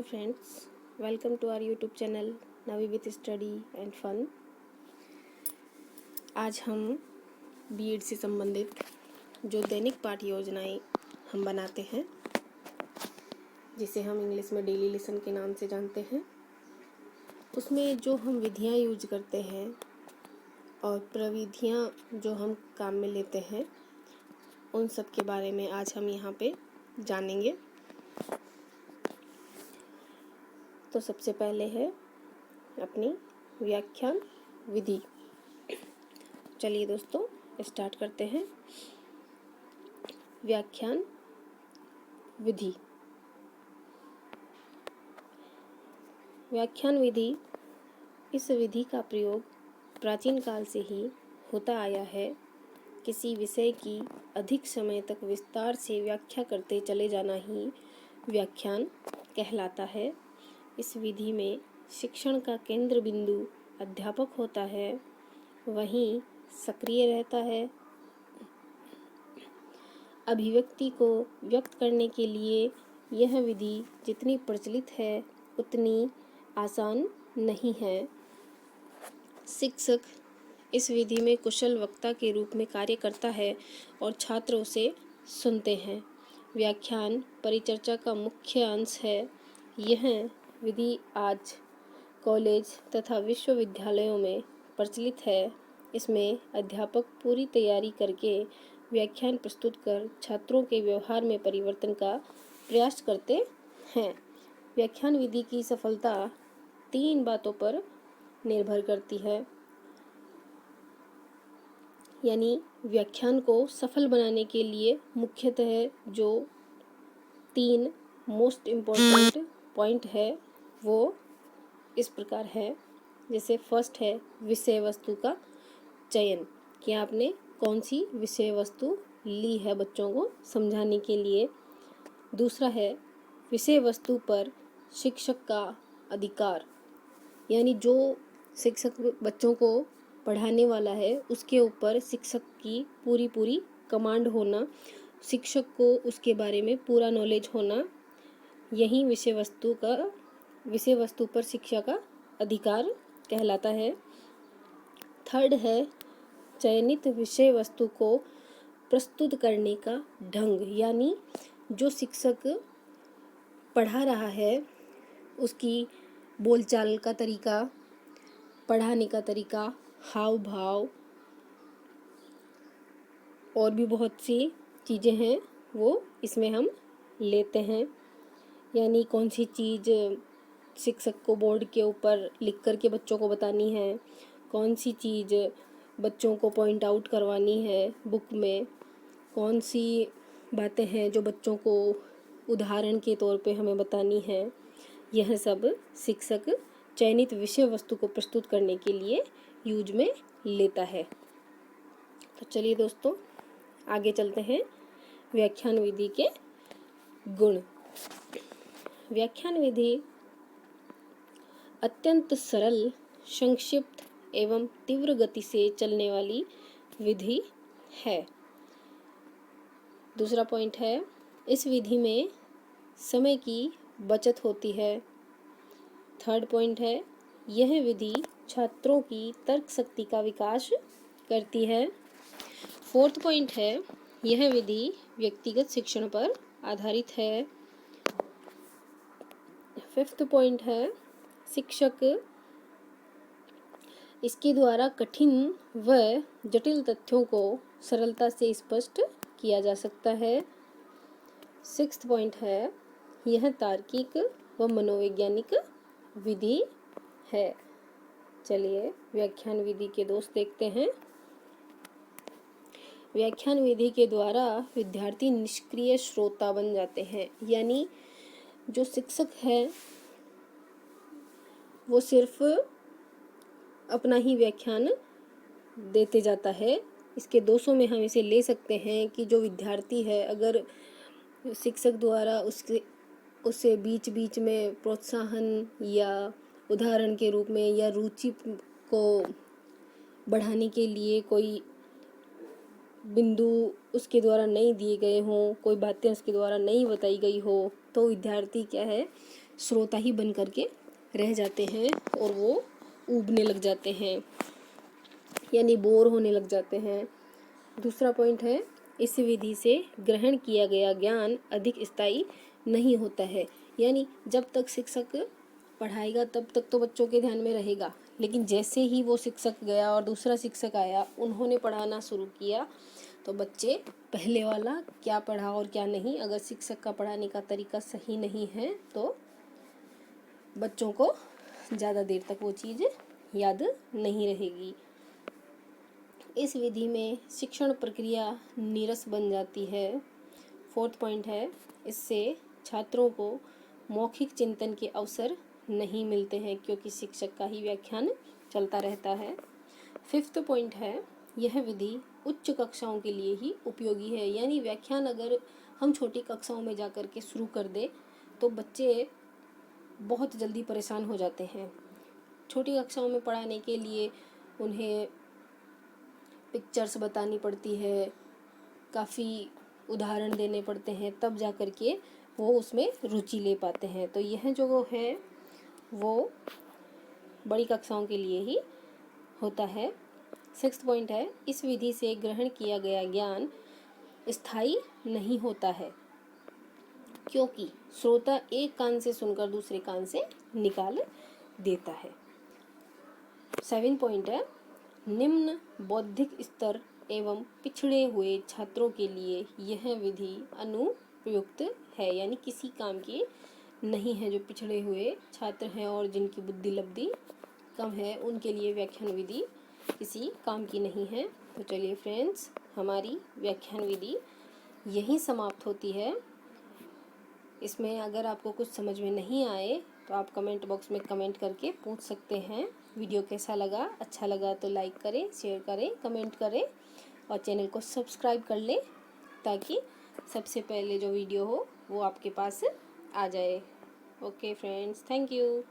friends, welcome to our YouTube channel Navi with Study and Fun। आज हम BEd से संबंधित जो दैनिक पाठ योजनाएं हम बनाते हैं, जिसे हम इंग्लिश में डेली लेसन के नाम से जानते हैं, उसमें जो हम विधियां यूज करते हैं और प्रविधियां जो हम काम में लेते हैं, उन सब के बारे में आज हम यहाँ पे जानेंगे। तो सबसे पहले है अपनी व्याख्यान विधि। चलिए दोस्तों स्टार्ट करते हैं। व्याख्यान विधि। व्याख्यान विधि, इस विधि का प्रयोग प्राचीन काल से ही होता आया है। किसी विषय की अधिक समय तक विस्तार से व्याख्या करते चले जाना ही व्याख्यान कहलाता है। इस विधि में शिक्षण का केंद्र बिंदु अध्यापक होता है, वहीं सक्रिय रहता है। अभिव्यक्ति को व्यक्त करने के लिए यह विधि जितनी प्रचलित है उतनी आसान नहीं है। शिक्षक इस विधि में कुशल वक्ता के रूप में कार्य करता है और छात्र उसे सुनते हैं। व्याख्यान परिचर्चा का मुख्य अंश है। यह विधि आज कॉलेज तथा विश्वविद्यालयों में प्रचलित है। इसमें अध्यापक पूरी तैयारी करके व्याख्यान प्रस्तुत कर छात्रों के व्यवहार में परिवर्तन का प्रयास करते हैं। व्याख्यान विधि की सफलता 3 बातों पर निर्भर करती है। यानी व्याख्यान को सफल बनाने के लिए मुख्यतः जो 3 मोस्ट इम्पोर्टेंट पॉइंट है वो इस प्रकार है। जैसे फर्स्ट है विषय वस्तु का चयन, कि आपने कौन सी विषय वस्तु ली है बच्चों को समझाने के लिए। दूसरा है विषय वस्तु पर शिक्षक का अधिकार, यानी जो शिक्षक बच्चों को पढ़ाने वाला है उसके ऊपर शिक्षक की पूरी कमांड होना, शिक्षक को उसके बारे में पूरा नॉलेज होना, यही विषय वस्तु पर शिक्षा का अधिकार कहलाता है। थर्ड है चयनित विषय वस्तु को प्रस्तुत करने का ढंग, यानी जो शिक्षक पढ़ा रहा है उसकी बोलचाल का तरीका, पढ़ाने का तरीका, हाव भाव और भी बहुत सी चीज़ें हैं वो इसमें हम लेते हैं। यानी कौन सी चीज़ शिक्षक को बोर्ड के ऊपर लिख कर के बच्चों को बतानी है, कौन सी चीज़ बच्चों को पॉइंट आउट करवानी है बुक में, कौन सी बातें हैं जो बच्चों को उदाहरण के तौर पे हमें बतानी है, यह सब शिक्षक चयनित विषय वस्तु को प्रस्तुत करने के लिए यूज में लेता है। तो चलिए दोस्तों आगे चलते हैं। व्याख्यान विधि के गुण। व्याख्यान विधि अत्यंत सरल, संक्षिप्त एवं तीव्र गति से चलने वाली विधि है। दूसरा पॉइंट है इस विधि में समय की बचत होती है। थर्ड पॉइंट है यह विधि छात्रों की तर्क शक्ति का विकास करती है। फोर्थ पॉइंट है यह विधि व्यक्तिगत शिक्षण पर आधारित है। फिफ्थ पॉइंट है शिक्षक इसके द्वारा कठिन व जटिल तथ्यों को सरलता से स्पष्ट किया जा सकता है। सिक्स्थ पॉइंट है यह तार्किक व मनोवैज्ञानिक विधि है। चलिए व्याख्यान विधि के दोष देखते हैं। व्याख्यान विधि के द्वारा विद्यार्थी निष्क्रिय श्रोता बन जाते हैं, यानी जो शिक्षक है वो सिर्फ अपना ही व्याख्यान देते जाता है। इसके दोषों में हम इसे ले सकते हैं कि जो विद्यार्थी है अगर शिक्षक द्वारा उसे बीच बीच में प्रोत्साहन या उदाहरण के रूप में या रुचि को बढ़ाने के लिए कोई बिंदु उसके द्वारा नहीं दिए गए हों, कोई बातें उसके द्वारा नहीं बताई गई हो, तो विद्यार्थी क्या है श्रोता ही बन करके रह जाते हैं और वो ऊबने लग जाते हैं, यानी बोर होने लग जाते हैं। दूसरा पॉइंट है, इस विधि से ग्रहण किया गया ज्ञान अधिक स्थायी नहीं होता है, यानी जब तक शिक्षक पढ़ाएगा तब तक तो बच्चों के ध्यान में रहेगा, लेकिन जैसे ही वो शिक्षक गया और दूसरा शिक्षक आया, उन्होंने पढ़ाना शुरू किया, तो बच्चे पहले वाला क्या पढ़ा और क्या नहीं, अगर शिक्षक का पढ़ाने का तरीका सही नहीं है तो बच्चों को ज़्यादा देर तक वो चीज़ याद नहीं रहेगी। इस विधि में शिक्षण प्रक्रिया नीरस बन जाती है। फोर्थ पॉइंट है, इससे छात्रों को मौखिक चिंतन के अवसर नहीं मिलते हैं क्योंकि शिक्षक का ही व्याख्यान चलता रहता है। फिफ्थ पॉइंट है, यह विधि उच्च कक्षाओं के लिए ही उपयोगी है, यानी व्याख्यान अगर हम छोटी कक्षाओं में जा कर के शुरू कर दे तो बच्चे बहुत जल्दी परेशान हो जाते हैं। छोटी कक्षाओं में पढ़ाने के लिए उन्हें पिक्चर्स बतानी पड़ती है, काफ़ी उदाहरण देने पड़ते हैं, तब जा कर के वो उसमें रुचि ले पाते हैं। तो यह जो है वो बड़ी कक्षाओं के लिए ही होता है। सिक्स्थ पॉइंट है, इस विधि से ग्रहण किया गया ज्ञान स्थायी नहीं होता है क्योंकि श्रोता एक कान से सुनकर दूसरे कान से निकाल देता है। 7 पॉइंट है, निम्न बौद्धिक स्तर एवं पिछड़े हुए छात्रों के लिए यह विधि अनुपयुक्त है, यानी किसी काम की नहीं है। जो पिछड़े हुए छात्र हैं और जिनकी बुद्धि लब्धि कम है, उनके लिए व्याख्यान विधि किसी काम की नहीं है। तो चलिए फ्रेंड्स, हमारी व्याख्यान विधि यहीं समाप्त होती है। इसमें अगर आपको कुछ समझ में नहीं आए तो आप कमेंट बॉक्स में कमेंट करके पूछ सकते हैं। वीडियो कैसा लगा, अच्छा लगा तो लाइक करें, शेयर करें, कमेंट करें और चैनल को सब्सक्राइब कर लें ताकि सबसे पहले जो वीडियो हो वो आपके पास आ जाए। Okay friends, thank you.